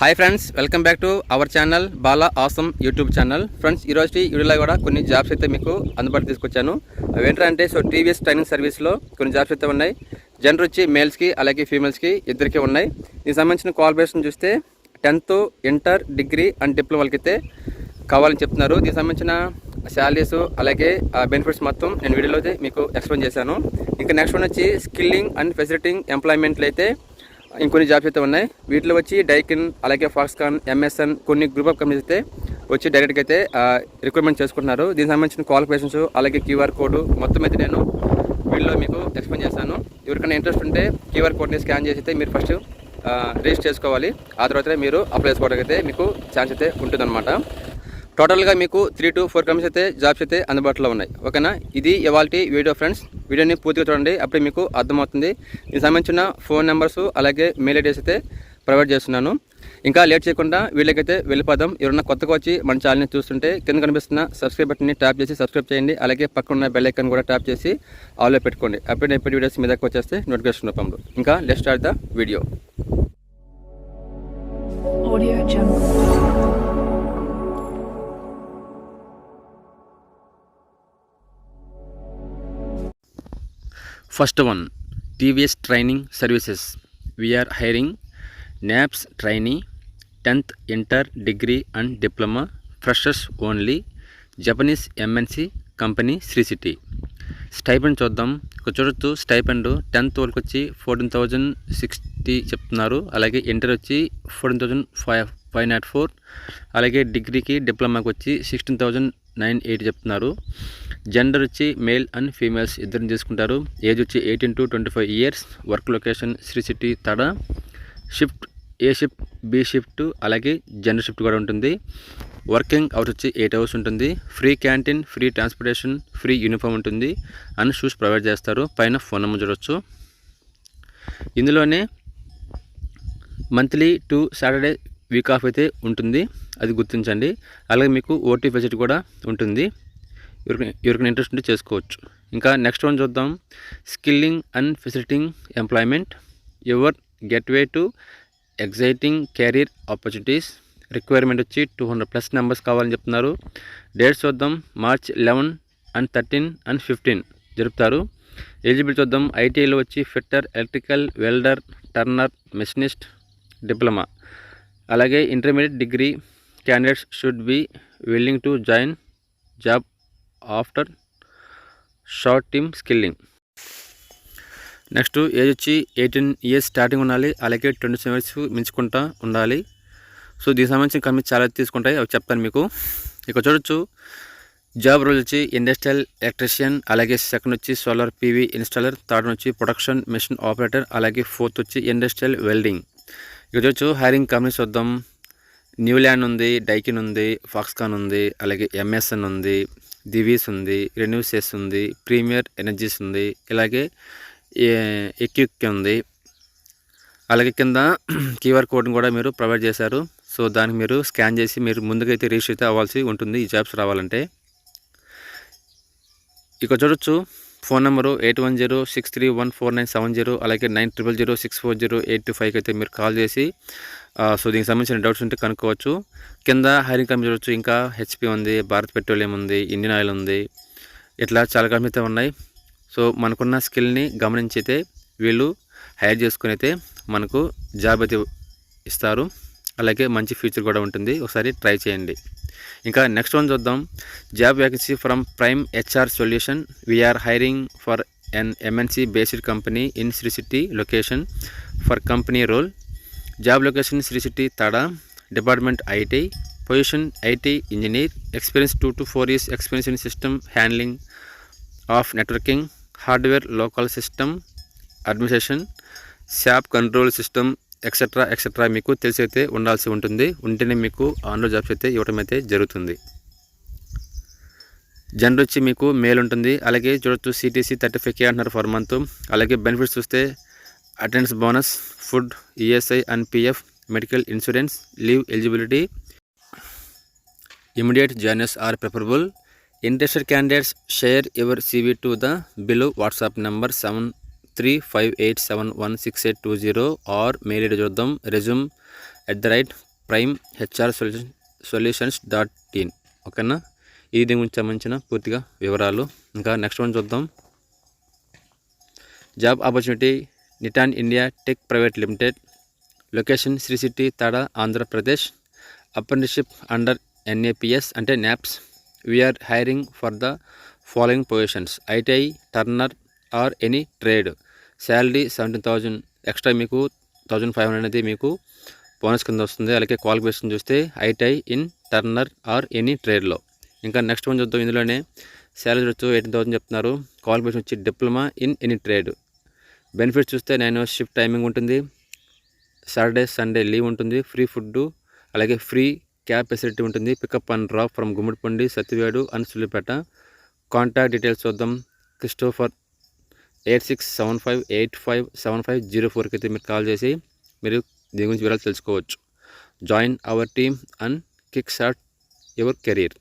Hi friends, welcome back to our channel Bala awesome YouTube channel. Friends, ఈరోజు వీడియోలో కూడా కొన్ని జాబ్స్ అయితే మీకు అందుబాటులో తీసుకొచ్చాను. అవి ఏంటంటే టీవీఎస్ ట్రైనింగ్ సర్వీస్లో కొన్ని జాబ్స్ అయితే ఉన్నాయి. జెండర్ వచ్చి మేల్స్కి అలాగే ఫీమేల్స్కి ఇద్దరికీ ఉన్నాయి. దీనికి సంబంధించిన క్వాలిఫికేషన్ చూస్తే 10th, inter, degree and diploma వాళ్ళకి అయితే కావాలని చెప్తున్నారు. దీనికి సంబంధించిన శాలరీస్ అలాగే బెనిఫిట్స్ మొత్తం నేను వీడియోలో అయితే మీకు ఎక్స్ప్లెయిన్ చేశాను. ఇంకా నెక్స్ట్ వన్ వచ్చి స్కిల్లింగ్ అండ్ ఫెసిలిటింగ్ ఎంప్లాయ్మెంట్లు అయితే ఇంకొన్ని జాబ్స్ అయితే ఉన్నాయి. వీటిలో వచ్చి డైకిన్ అలాగే ఫాక్స్కాన్, ఎంఎస్ఎన్ కొన్ని గ్రూప్ ఆఫ్ కంపెనీస్ అయితే వచ్చి డైరెక్ట్గా అయితే రిక్రూట్మెంట్ చేసుకుంటున్నారు. దీనికి సంబంధించిన క్వాలిఫికేషన్స్ అలాగే క్యూఆర్ కోడ్ మొత్తం అయితే నేను వీడియోలో మీకు ఎక్స్ప్లెయిన్ చేస్తాను. ఎవరికైనా ఇంట్రెస్ట్ ఉంటే క్యూఆర్ కోడ్ని స్కాన్ చేసి అయితే మీరు ఫస్ట్ రిజిస్టర్ చేసుకోవాలి. ఆ తర్వాత మీరు అప్లై చేసుకోవడానికి అయితే మీకు ఛాన్స్ అయితే ఉంటుందన్నమాట. టోటల్గా మీకు 3 to 4 కంపెనీస్ అయితే జాబ్స్ అయితే అందుబాటులో ఉన్నాయి. ఓకేనా, ఇది ఇవాల్టి వీడియో ఫ్రెండ్స్. వీడియోని పూర్తిగా చూడండి, అప్పుడే మీకు అర్థమవుతుంది. దీనికి సంబంధించిన ఫోన్ నెంబర్స్ అలాగే మెయిల్ ఐడీస్ అయితే ప్రొవైడ్ చేస్తున్నాను. ఇంకా లేట్ చేయకుండా వీళ్ళకైతే వెళ్ళిపోదాం. ఎవరన్నా కొత్తగా వచ్చి మన ఛానల్ని చూస్తుంటే కింద కనిపిస్తున్న సబ్స్క్రైబ్ బటన్ని ట్యాప్ చేసి సబ్స్క్రైబ్ చేయండి. అలాగే పక్కన బెల్ ఐకాన్ కూడా ట్యాప్ చేసి ఆల్లో పెట్టుకోండి. అప్పుడే వీడియోస్ మీ దగ్గర వచ్చేస్తే నోటిఫికేషన్ రూపంలో. ఇంకా let's start the video. First one, TVS Training Services. We are hiring NAPS trainee, 10th, inter, degree and diploma, freshers only. Japanese MNC company, Sri City. Stipend చూద్దాం. ఇక్కడ చూడొచ్చు స్టైపెండ్ 10th వాళ్ళకి వచ్చి 14,060 చెప్తున్నారు. అలాగే ఇంటర్ వచ్చి 14,504. అలాగే డిగ్రీకి డిప్లొమాకి వచ్చి 16,980 చెప్తున్నారు. జెండర్ వచ్చి మేల్ అండ్ ఫీమేల్స్ ఇద్దరిని తీసుకుంటారు. ఏజ్ వచ్చి 18 to 25 years. Work location Sri City Tada. Shift A shift, B shift అలాగే జెండర్ షిఫ్ట్ కూడా ఉంటుంది. వర్కింగ్ అవర్స్ వచ్చి 8 hours ఉంటుంది. Free canteen, free transportation, free uniform ఉంటుంది అండ్ షూస్ ప్రొవైడ్ చేస్తారు. పైన ఫోన్ నెంబర్ చూడవచ్చు. ఇందులోనే మంత్లీ 2 Saturday వీక్ ఆఫ్ అయితే ఉంటుంది, అది గుర్తించండి. అలాగే మీకు ఓటీ ఫెసిలిటీ కూడా ఉంటుంది. ఎవరికైనా ఇంట్రెస్ట్ ఉంటే చేసుకోవచ్చు. ఇంకా నెక్స్ట్ వన్ చూద్దాం. Skilling and facilitating employment, your gateway to exciting career opportunities. Requirement వచ్చి 200+ నెంబర్స్ కావాలని చెప్తున్నారు. డేట్స్ చూద్దాం. March 11 and 13 and 15 జరుపుతారు. ఎలిజిబిలిటీ చూద్దాం. ఐటీఐలో వచ్చి fitter, electrical, welder, turner, machinist, diploma. అలాగే intermediate degree candidates should be willing to join job after short term skilling. Next age వచ్చి 18 years స్టార్టింగ్ ఉండాలి. అలాగే 27 years మించుకుంటా ఉండాలి. సో దీనికి సంబంధించిన కంపెనీ చాలా తీసుకుంటాయి, అవి చెప్తాను మీకు. ఇక్కడ చూడొచ్చు. జాబ్ రోల్ వచ్చి ఇండస్ట్రియల్ ఎలక్ట్రీషియన్, అలాగే సెకండ్ వచ్చి సోలార్ పీవీ ఇన్స్టాలర్, థర్డ్ వచ్చి ప్రొడక్షన్ మెషిన్ ఆపరేటర్, అలాగే ఫోర్త్ వచ్చి ఇండస్ట్రియల్ వెల్డింగ్. ఇక్కడ చూడొచ్చు. హైరింగ్ కంపెనీస్ చూద్దాం. న్యూల్యాండ్ ఉంది, డైకిన్ ఉంది, ఫాక్స్కాన్ ఉంది, అలాగే ఎంఎస్ఎన్ ఉంది, దివీస్ ఉంది, రెన్యూసెస్ ఉంది, ప్రీమియర్ ఎనర్జీస్ ఉంది, ఇలాగే ఎక్యూక్ ఉంది. అలాగే కింద క్యూఆర్ కోడ్ని కూడా మీరు ప్రొవైడ్ చేశారు. సో దానికి మీరు స్కాన్ చేసి మీరు ముందుకైతే రిజిస్టర్ అయితే అవ్వాల్సి ఉంటుంది ఈ జాబ్స్ రావాలంటే. ఇక్కడ చూడొచ్చు. ఫోన్ నెంబరు 8106314970, అలాగే 9000640825 అయితే మీరు కాల్ చేసి సో దీనికి సంబంధించిన డౌట్స్ ఉంటే కనుక్కోవచ్చు. కింద హైరింగ్ కంపెనీ చూడొచ్చు. ఇంకా హెచ్పి ఉంది, భారత్ పెట్రోలియం ఉంది, ఇండియన్ ఆయిల్ ఉంది, ఇట్లా చాలా కంపెనీ అయితే ఉన్నాయి. సో మనకున్న స్కిల్ని గమనించి అయితే వీళ్ళు హైర్ చేసుకుని అయితే మనకు జాబ్ అయితే ఇస్తారు. అలాగే మంచి ఫ్యూచర్ కూడా ఉంటుంది, ఒకసారి ట్రై చేయండి. ఇంకా నెక్స్ట్ వన్ చూద్దాం. Job vacancy from Prime HR solution. We're hiring for an MNC based company in Sri City location for company role. Job location Sri City Tada. Department IT. Position IT engineer. Experience 2 to 4 years experience in system handling of networking, hardware, local system administration, SAP control system etcetera etcetera మీకు తెలిసి అయితే ఉండాల్సి ఉంటుంది. ఉంటేనే మీకు online jobs అయితే ఇవ్వడం అయితే జరుగుతుంది. జెండర్ వచ్చి మీకు మేల్ ఉంటుంది. అలాగే చూడొచ్చు. సిటీసీ 35K అంటున్నారు ఫర్ మంత్. అలాగే బెనిఫిట్స్ చూస్తే attendance bonus, food, ESI and PF, medical insurance, leave eligibility. Immediate joiners are preferable. Interested candidates share your CV to the below WhatsApp number 7358716820 or mail ID చూద్దాం. resume@paytm primehrsolutions.in. ఓకేనా, ఈ దీని గురించి సంబంధించిన పూర్తిగా వివరాలు. ఇంకా నెక్స్ట్ వన్ చూద్దాం. Job opportunity Niton India tech private limited, location Sri City Tada Andhra Pradesh, apprenticeship under NAPS అంటే NAPS. We're hiring for the following positions: ITI, turner or any trade. Salary 17,000, extra మీకు 1,500 అనేది మీకు బోనస్ కింద వస్తుంది. అలాగే క్వాలిఫికేషన్ చూస్తే ITI in turner or any ట్రేడ్లో. ఇంకా నెక్స్ట్ వన్ చూద్దాం. ఇందులోనే శాలరీ వచ్చి 18,000 చెప్తున్నారు. క్వాలిఫికేషన్ వచ్చి diploma in any trade. Benefits చూస్తే 9 hours షిఫ్ట్ టైమింగ్ ఉంటుంది, సాటర్డే సండే లీవ్ ఉంటుంది, ఫ్రీ ఫుడ్, అలాగే ఫ్రీ క్యాబ్ ఫెసిలిటీ ఉంటుంది. Pickup and drop from Gummadipundi, Satyavedu and Sullipeta. Contact details చూద్దాం. క్రిస్టోఫర్ 8675857504కి అయితే మీరు కాల్ చేసి మీరు దీని గురించి వివరాలు తెలుసుకోవచ్చు. Join our team and kick start your career.